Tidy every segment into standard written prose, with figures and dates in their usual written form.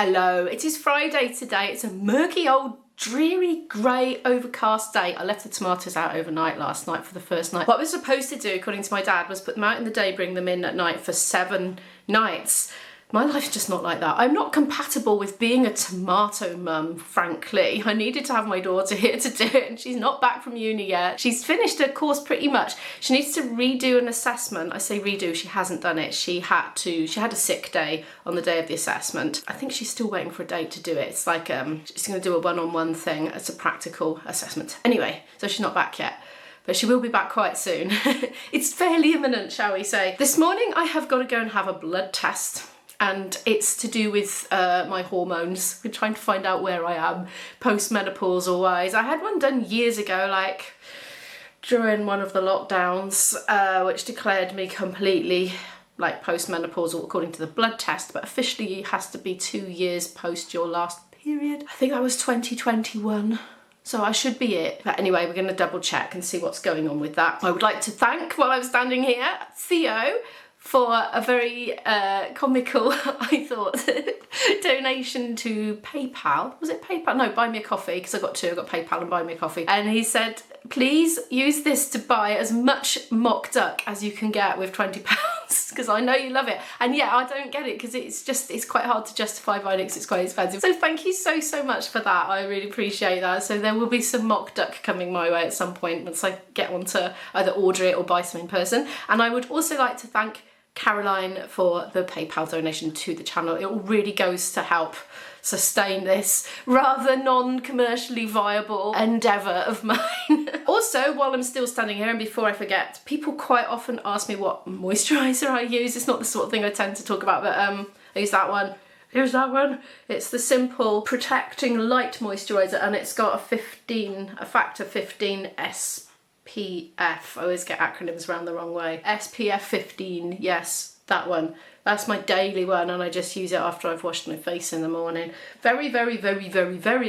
Hello, it is Friday today. It's a murky old dreary grey overcast day. I left the tomatoes out overnight last night for the first night. What I was supposed to do, according to my dad, was put them out in the day, bring them in at night for 7 nights. My life's just not like that. I'm not compatible with being a tomato mum, frankly. I needed to have my daughter here to do it, and she's not back from uni yet. She's finished her course pretty much. She needs to redo an assessment. I say redo, she hasn't done it. She had a sick day on the day of the assessment. I think she's still waiting for a date to do it. It's like, she's gonna do a one-on-one thing. It's a practical assessment. Anyway, so she's not back yet. But she will be back quite soon. It's fairly imminent, shall we say. This morning I have got to go and have a blood test. And it's to do with my hormones. We're trying to find out where I am post-menopausal wise. I had one done years ago, like during one of the lockdowns, which declared me completely like post-menopausal according to the blood test, but officially it has to be 2 years post your last period. I think that was 2021. So I should be it. But anyway, we're gonna double check and see what's going on with that. I would like to thank, while I'm standing here, Theo, for a very comical, I thought, donation to PayPal. Was it PayPal? No, Buy Me a Coffee, because I got two. I got PayPal and Buy Me a Coffee. And he said, please use this to buy as much mock duck as you can get with £20, because I know you love it. And yeah, I don't get it, because it's quite hard to justify buying it because it's quite expensive. So thank you so much for that. I really appreciate that. So there will be some mock duck coming my way at some point once I get one to either order it or buy some in person. And I would also like to thank Caroline for the PayPal donation to the channel. It really goes to help sustain this rather non-commercially viable endeavour of mine. Also, while I'm still standing here and before I forget, people quite often ask me what moisturiser I use. It's not the sort of thing I tend to talk about, but I use that one. Here's that one. It's the Simple Protecting Light Moisturiser, and it's got a factor 15 SPF. I always get acronyms around the wrong way. SPF 15, yes, that one. That's my daily one, and I just use it after I've washed my face in the morning. Very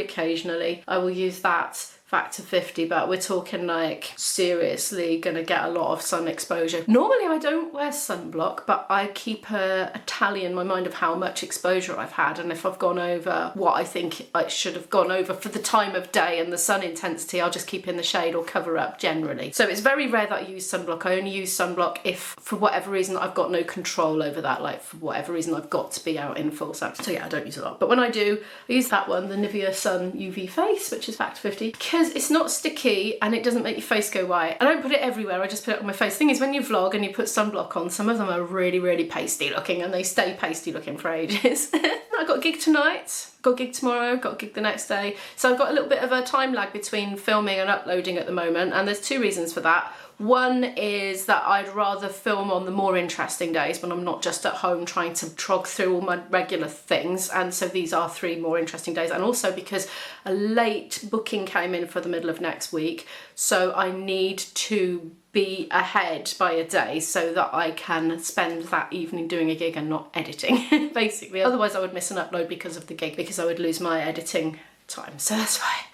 occasionally I will use that factor 50, but we're talking like seriously gonna get a lot of sun exposure. Normally I don't wear sunblock, but I keep a tally in my mind of how much exposure I've had, and if I've gone over what I think I should have gone over for the time of day and the sun intensity, I'll just keep in the shade or cover up generally. So it's very rare that I use sunblock. I only use sunblock if for whatever reason I've got no control over that, like for whatever reason I've got to be out in full sun. So yeah, I don't use a lot, but when I do, I use that one, the Nivea Sun UV Face, which is factor 50, because it's not sticky and it doesn't make your face go white. I don't put it everywhere, I just put it on my face. The thing is, when you vlog and you put sunblock on, some of them are really pasty looking, and they stay pasty looking for ages. I've got a gig tonight, got a gig tomorrow, got a gig the next day. So I've got a little bit of a time lag between filming and uploading at the moment, and there's 2 reasons for that. One is that I'd rather film on the more interesting days when I'm not just at home trying to trog through all my regular things, and so these are 3 more interesting days, and also because a late booking came in for the middle of next week, so I need to be ahead by a day so that I can spend that evening doing a gig and not editing, basically. Otherwise I would miss an upload because of the gig, because I would lose my editing time, so that's why.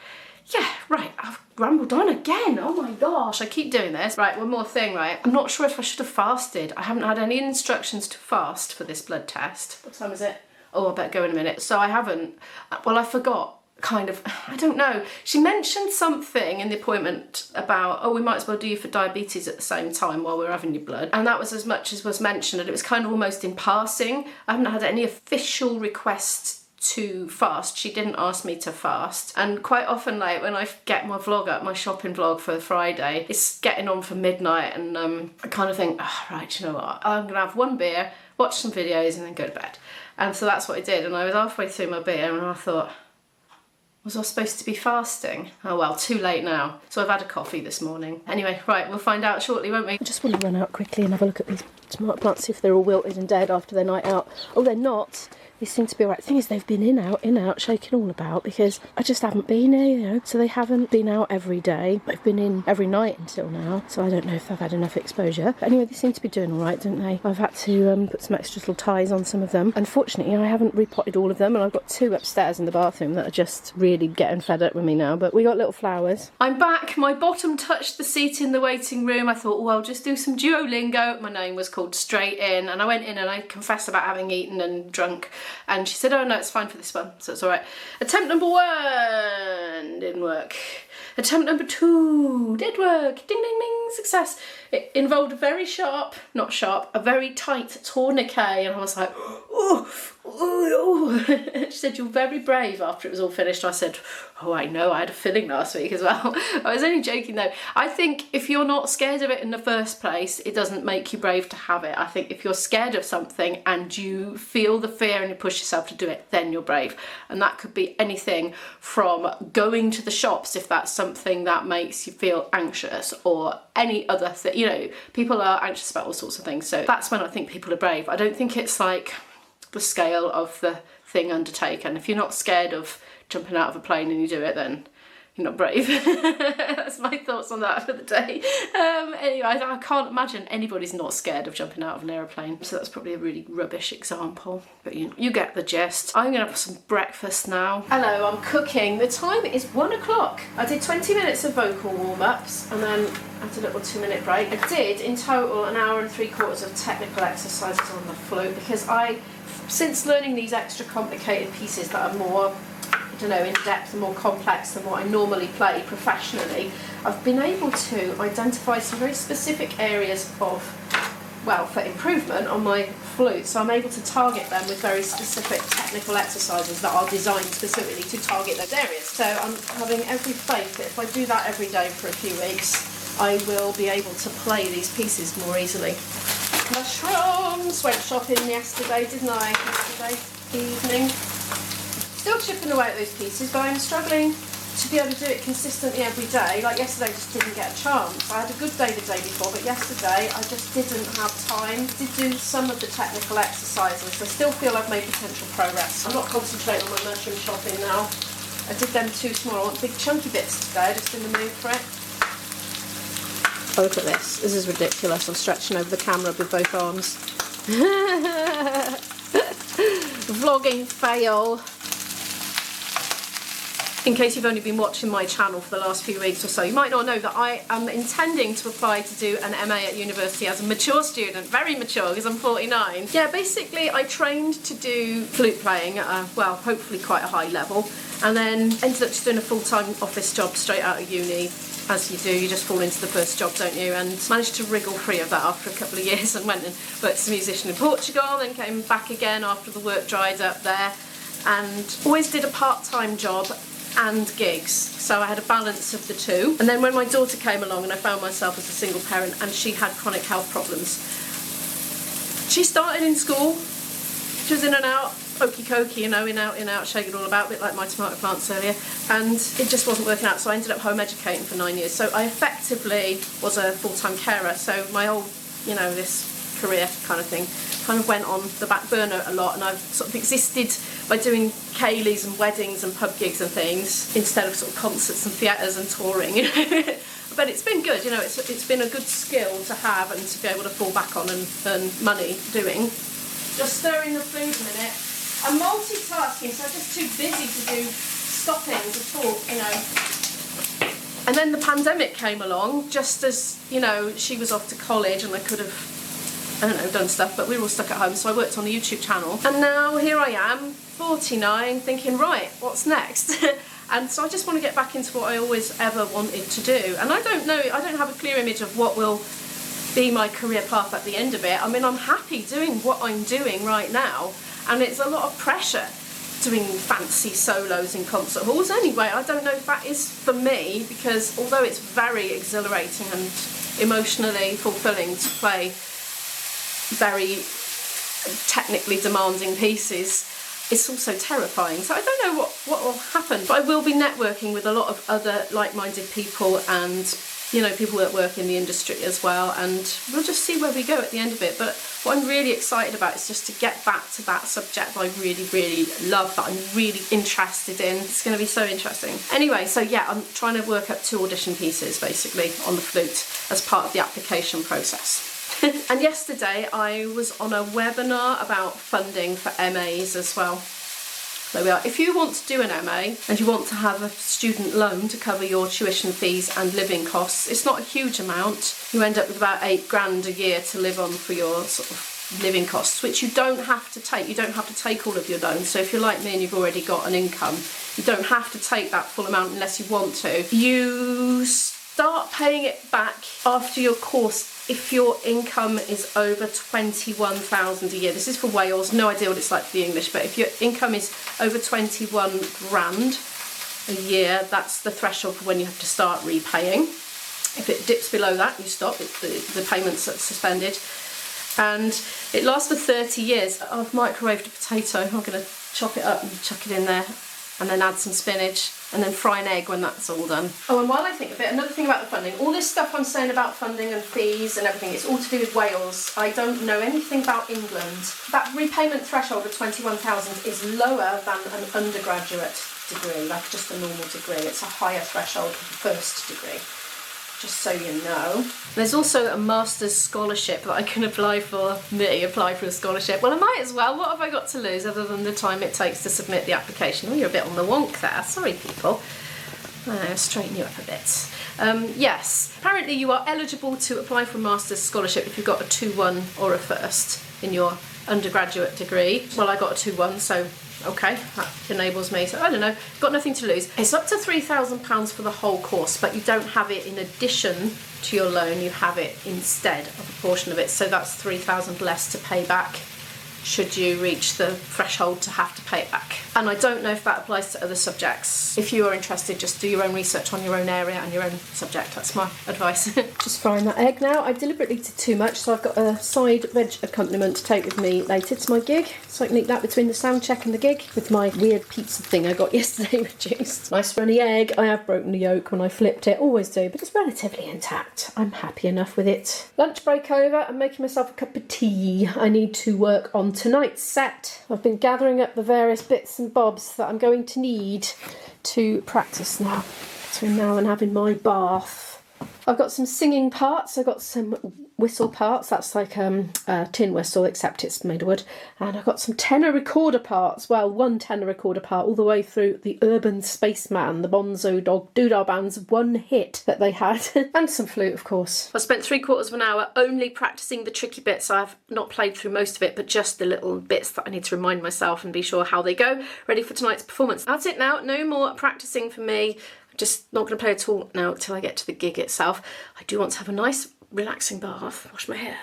Yeah, right, I've rambled on again. Oh my gosh, I keep doing this. Right, one more thing, right? I'm not sure if I should have fasted. I haven't had any instructions to fast for this blood test. What time is it? Oh, I better go in a minute. So I haven't. Well, I forgot, kind of. I don't know. She mentioned something in the appointment about, oh, we might as well do you for diabetes at the same time while we're having your blood. And that was as much as was mentioned, and it was kind of almost in passing. I haven't had any official requests to fast. She didn't ask me to fast, and quite often, like when I get my vlog up, my shopping vlog for Friday, it's getting on for midnight, and I kind of think, oh, right, you know what, I'm gonna have 1 beer, watch some videos, and then go to bed. And so that's what I did, and I was halfway through my beer and I thought, was I supposed to be fasting? Oh well, too late now. So I've had a coffee this morning. Anyway, right, we'll find out shortly, won't we? I just want to run out quickly and have a look at these tomato plants, see if they're all wilted and dead after their night out. Oh, they're not. They seem to be alright. The thing is, they've been in, out, shaking all about, because I just haven't been here, you know. So they haven't been out every day. They've been in every night until now. So I don't know if they've had enough exposure. But anyway, they seem to be doing alright, don't they? I've had to put some extra little ties on some of them. Unfortunately, I haven't repotted all of them, and I've got 2 upstairs in the bathroom that are just really getting fed up with me now. But we got little flowers. I'm back. My bottom touched the seat in the waiting room. I thought, well, I'll just do some Duolingo. My name was called straight in, and I went in and I confessed about having eaten and drunk And she said, oh no, it's fine for this one, so it's all right. Attempt number 1 didn't work. Attempt number 2 did work. Ding, ding, ding, success. It involved a very a very tight tourniquet, and I was like, oh, oh, oh. She said, you're very brave after it was all finished. I said, oh, I know, I had a filling last week as well. I was only joking though. I think if you're not scared of it in the first place, it doesn't make you brave to have it. I think if you're scared of something and you feel the fear and you push yourself to do it, then you're brave. And that could be anything from going to the shops if that's something that makes you feel anxious, or any other thing. You know, people are anxious about all sorts of things. So that's when I think people are brave. I don't think it's like the scale of the thing undertaken. If you're not scared of jumping out of a plane and you do it, then you're not brave. That's my thoughts on that for the day. Anyway, I can't imagine anybody's not scared of jumping out of an aeroplane. So that's probably a really rubbish example, but you get the gist. I'm gonna have some breakfast now. Hello, I'm cooking. The time is 1 o'clock. I did 20 minutes of vocal warm-ups and then had a little 2-minute break. I did in total 1 hour and 3/4 of technical exercises on the flute, because since learning these extra complicated pieces that are more, I don't know, in depth and more complex than what I normally play professionally, I've been able to identify some very specific areas of, well, for improvement on my flute. So I'm able to target them with very specific technical exercises that are designed specifically to target those areas. So I'm having every faith that if I do that every day for a few weeks, I will be able to play these pieces more easily. Mushrooms! Went shopping yesterday, didn't I? Yesterday evening. Still chipping away at those pieces, but I'm struggling to be able to do it consistently every day. Like yesterday, I just didn't get a chance. I had a good day the day before, but yesterday I just didn't have time to do some of the technical exercises. I still feel I've made potential progress. I'm not concentrating on my mushroom chopping now. I did them too small. I want big chunky bits today, just in the mood for it. Oh, look at this. This is ridiculous. I'm stretching over the camera with both arms. Vlogging fail. In case you've only been watching my channel for the last few weeks or so, you might not know that I am intending to apply to do an MA at university as a mature student. Very mature, because I'm 49. Yeah, basically I trained to do flute playing at a, well, hopefully quite a high level, and then ended up just doing a full-time office job straight out of uni. As you do, you just fall into the first job, don't you? And managed to wriggle free of that after a couple of years, and went and worked as a musician in Portugal, then came back again after the work dried up there, and always did a part-time job and gigs, so I had a balance of the two. And then when my daughter came along and I found myself as a single parent, and she had chronic health problems, she started in school, she was in and out, okey cokey, you know, in out, shake it all about, a bit like my tomato plants earlier, and it just wasn't working out, so I ended up home educating for 9 years. So I effectively was a full-time carer, so my whole, you know, this career kind of thing kind of went on the back burner a lot, and I've sort of existed by doing ceilidhs and weddings and pub gigs and things instead of sort of concerts and theatres and touring. But it's been good, you know, it's been a good skill to have and to be able to fall back on and earn money doing. Just stirring the food a minute. I'm multitasking, so I'm just too busy to do stopping to talk, you know. And then the pandemic came along, just as, you know, she was off to college and I could have, I don't know, done stuff, but we were all stuck at home, so I worked on the YouTube channel. And now here I am, 49, thinking, right, what's next? And so I just want to get back into what I always ever wanted to do. And I don't know, I don't have a clear image of what will be my career path at the end of it. I mean, I'm happy doing what I'm doing right now, and it's a lot of pressure doing fancy solos in concert halls anyway. I don't know if that is for me, because although it's very exhilarating and emotionally fulfilling to play very technically demanding pieces, it's also terrifying. So I don't know what will happen, but I will be networking with a lot of other like-minded people and, you know, people that work in the industry as well, and we'll just see where we go at the end of it. But what I'm really excited about is just to get back to that subject that I really, really love, that I'm really interested in. It's going to be so interesting. Anyway, so yeah, I'm trying to work up 2 audition pieces basically on the flute as part of the application process. And yesterday I was on a webinar about funding for MAs as well. There we are. If you want to do an MA and you want to have a student loan to cover your tuition fees and living costs, it's not a huge amount. You end up with about £8 grand a year to live on for your sort of living costs, which you don't have to take. You don't have to take all of your loans. So if you're like me and you've already got an income, you don't have to take that full amount unless you want to. You start paying it back after your course if your income is over 21,000 a year. This is for Wales, no idea what it's like for the English, but if your income is over 21 grand a year, that's the threshold for when you have to start repaying. If it dips below that, you stop, the payments are suspended. And it lasts for 30 years. I've microwaved a potato. I'm going to chop it up and chuck it in there, and then add some spinach, and then fry an egg when that's all done. Oh, and while I think of it, another thing about the funding, all this stuff I'm saying about funding and fees and everything, it's all to do with Wales. I don't know anything about England. That repayment threshold of 21,000 is lower than an undergraduate degree, like just a normal degree. It's a higher threshold for the first degree, just so you know. There's also a master's scholarship that I can apply for. Apply for a scholarship. Well, I might as well. What have I got to lose other than the time it takes to submit the application? Oh, you're a bit on the wonk there. Sorry, people. I'll straighten you up a bit. Yes, apparently you are eligible to apply for a master's scholarship if you've got a 2-1 or a first in your undergraduate degree. Well, I got a 2-1, so okay, that enables me. So I don't know, got nothing to lose. It's up to £3,000 for the whole course, but you don't have it in addition to your loan, you have it instead of a portion of it. So that's £3,000 less to pay back should you reach the threshold to have to pay it back. And I don't know if that applies to other subjects. If you are interested, just do your own research on your own area and your own subject. That's my advice. Just frying that egg now. I deliberately did too much, so I've got a side veg accompaniment to take with me later to my gig. So I can eat that between the sound check and the gig with my weird pizza thing I got yesterday reduced. Nice runny egg. I have broken the yolk when I flipped it, always do, but it's relatively intact. I'm happy enough with it. Lunch break over. I'm making myself a cup of tea. I need to work on tonight's set. I've been gathering up the various bits and bobs that I'm going to need to practice now. Between now and having my bath. I've got some singing parts, I've got some whistle parts, that's like a tin whistle except it's made of wood, and I've got some tenor recorder parts, well, one tenor recorder part all the way through the Urban Spaceman, the Bonzo Dog Doodah Band's one hit that they had, and some flute of course. I spent 3/4 of an hour only practising the tricky bits. I've not played through most of it, but just the little bits that I need to remind myself and be sure how they go, ready for tonight's performance. That's it now, no more practising for me. Just not going to play at all now till I get to the gig itself. I do want to have a nice relaxing bath, wash my hair,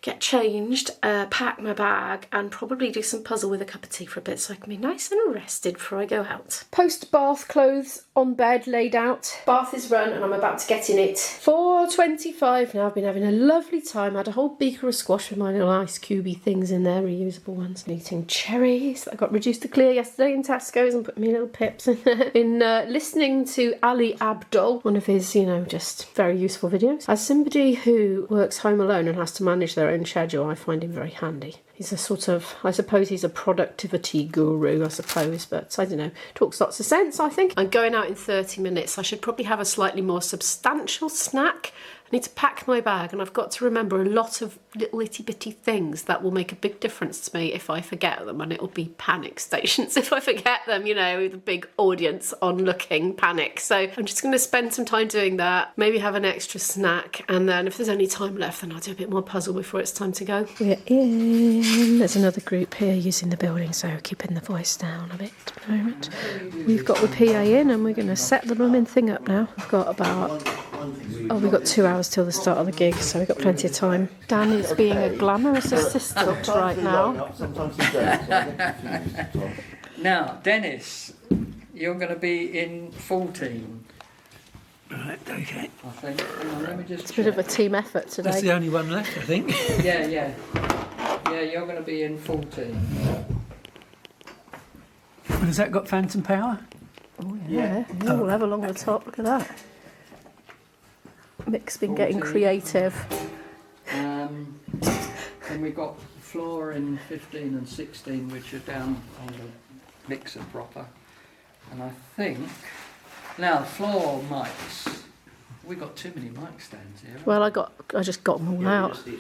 get changed, pack my bag, and probably do some puzzle with a cup of tea for a bit so I can be nice and rested before I go out. Post-bath clothes on bed laid out. Bath is run and I'm about to get in it. 4:25 now. I've been having a lovely time. I had a whole beaker of squash with my little ice cubey things in there, reusable ones. I'm eating cherries that I got reduced to clear yesterday in Tesco's and put me little pips in there. Been listening to Ali Abdul, one of his, just very useful videos. As somebody who works home alone and has to manage their own schedule, I find him very handy. He's a sort of, I suppose he's a productivity guru, I suppose, but I don't know, talks lots of sense, I think. I'm going out in 30 minutes. I should probably have a slightly more substantial snack. I need to pack my bag and I've got to remember a lot of little itty bitty things that will make a big difference to me if I forget them, and it'll be panic stations if I forget them, with a big audience on looking panic. So I'm just going to spend some time doing that, maybe have an extra snack, and then if there's any time left then I'll do a bit more puzzle before it's time to go. We're in. There's another group here using the building, so keeping the voice down a bit at the moment. We've got the PA in and we're going to set the blooming thing up now. We've got we've got 2 hours till the start of the gig, so we've got plenty of time. Dan is being a glamorous assistant right now. Now, Dennis, you're going to be in 14. Right, okay. I think. Hang on, let me just It's a bit of a team effort today. That's the only one left, I think. Yeah, you're going to be in 14. Has that got phantom power? Oh, yeah. All level along the top, look at that. Mick's been getting creative. And we've got floor in 15 and 16, which are down on the mixer proper. And I think, now floor mics, we got too many mic stands here. Well, I just got them all out. We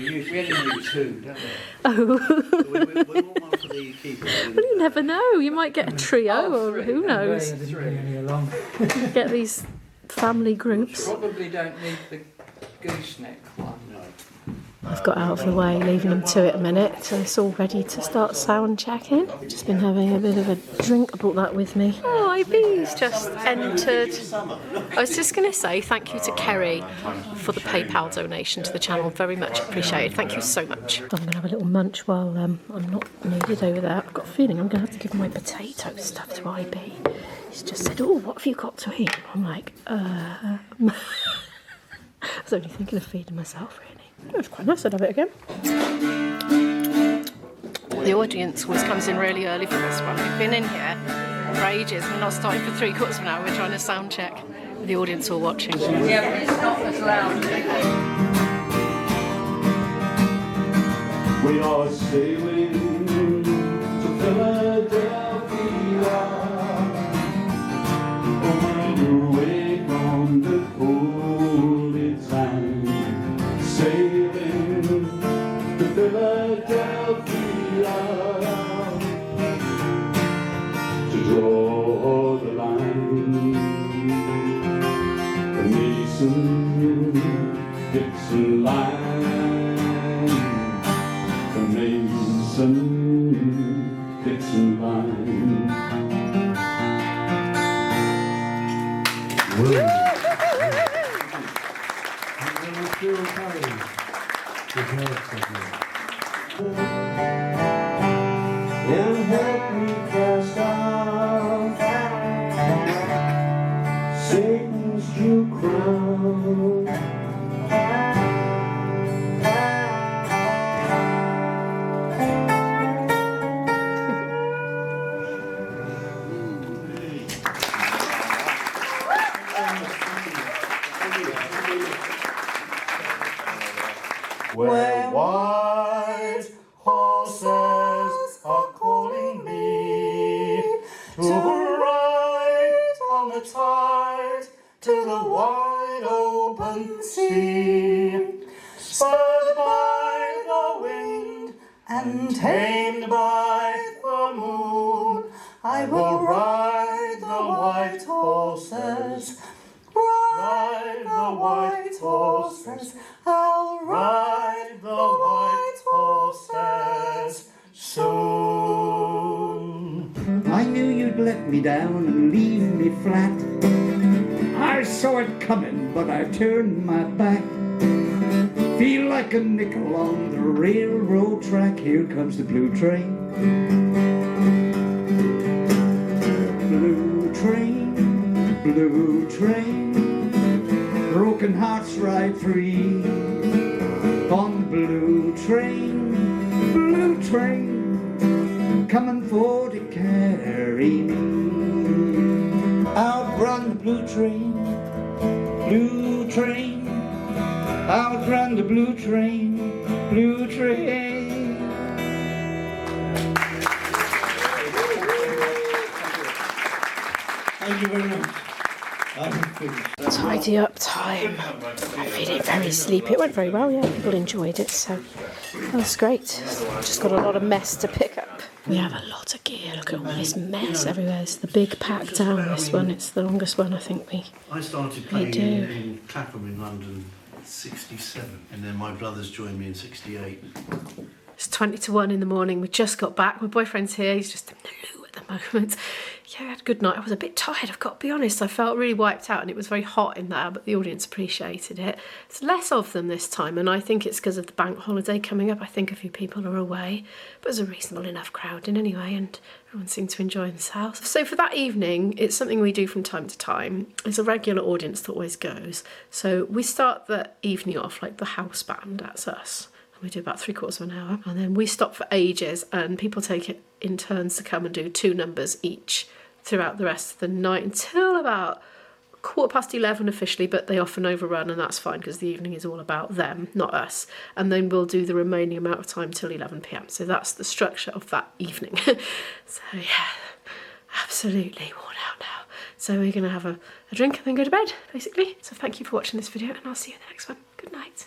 only need 2, don't we? Oh. So we want one for the keyboard. Well, you never know. You might get a trio, or who knows? I didn't bring any along. Get these family groups. Probably don't need the gooseneck one. No. I've got out of the way, leaving them to it a minute, so it's all ready to start sound checking. Just been having a bit of a drink. I brought that with me. Oh, IB's just entered. I was just going to say thank you to Kerry for the PayPal donation to the channel. Very much appreciated. Thank you so much. I'm going to have a little munch while I'm not needed over there. I've got a feeling I'm going to have to give my potato stuff to IB. He's just said, oh, what have you got to eat? I'm like, I was only thinking of feeding myself, really. It was quite nice. I'd have it again. The audience always comes in really early for this one. We've been in here for ages. We're not starting for 3/4 of an hour. We're trying to sound check with the audience all watching. Yeah, but it's not as loud. We are sailing to Philadelphia. When you wake on the holy time, sailing to Philadelphia to draw the line. The Mason-Dixon line. The Mason-Dixon line. Whoa. And help me cast off Satan's true crown. Where white horses are calling me to ride on the tide to the wide open sea, spurred by the wind and tamed by the moon, I will ride the white horses, ride the white horses, I'll ride the white horses soon. I knew you'd let me down and leave me flat. I saw it coming, but I turned my back. Feel like a nickel on the railroad track. Here comes the blue train. Blue train, blue train. Broken hearts ride free on the blue train, coming for to carry me. Outrun the blue train, outrun the blue train, blue train. Thank you very much. Tidy up time. I'm feeling very sleepy. It went very well, yeah. People enjoyed it, so that was great. Just got a lot of mess to pick up. We have a lot of gear. Look at all this mess everywhere. It's the big pack down, this one. It's the longest one, I think I started playing in Clapham in London 67, and then my brothers joined me in 68. It's 20 to 1 in the morning. We just got back. My boyfriend's here. He's just in the loo at the moment. Yeah, I had a good night. I was a bit tired, I've got to be honest. I felt really wiped out and it was very hot in there, but the audience appreciated it. It's less of them this time, and I think it's because of the bank holiday coming up. I think a few people are away, but there's a reasonable enough crowd in anyway, and everyone seemed to enjoy themselves. So for that evening, it's something we do from time to time. It's a regular audience that always goes. So we start the evening off like the house band, that's us. We do about 3/4 of an hour, and then we stop for ages, and people take it in turns to come and do 2 numbers each throughout the rest of the night until about 11:15 officially, but they often overrun, and that's fine because the evening is all about them, not us. And then we'll do the remaining amount of time till 11 p.m. So that's the structure of that evening. So yeah, absolutely worn out now. So we're going to have a drink and then go to bed, basically. So thank you for watching this video, and I'll see you in the next one. Good night.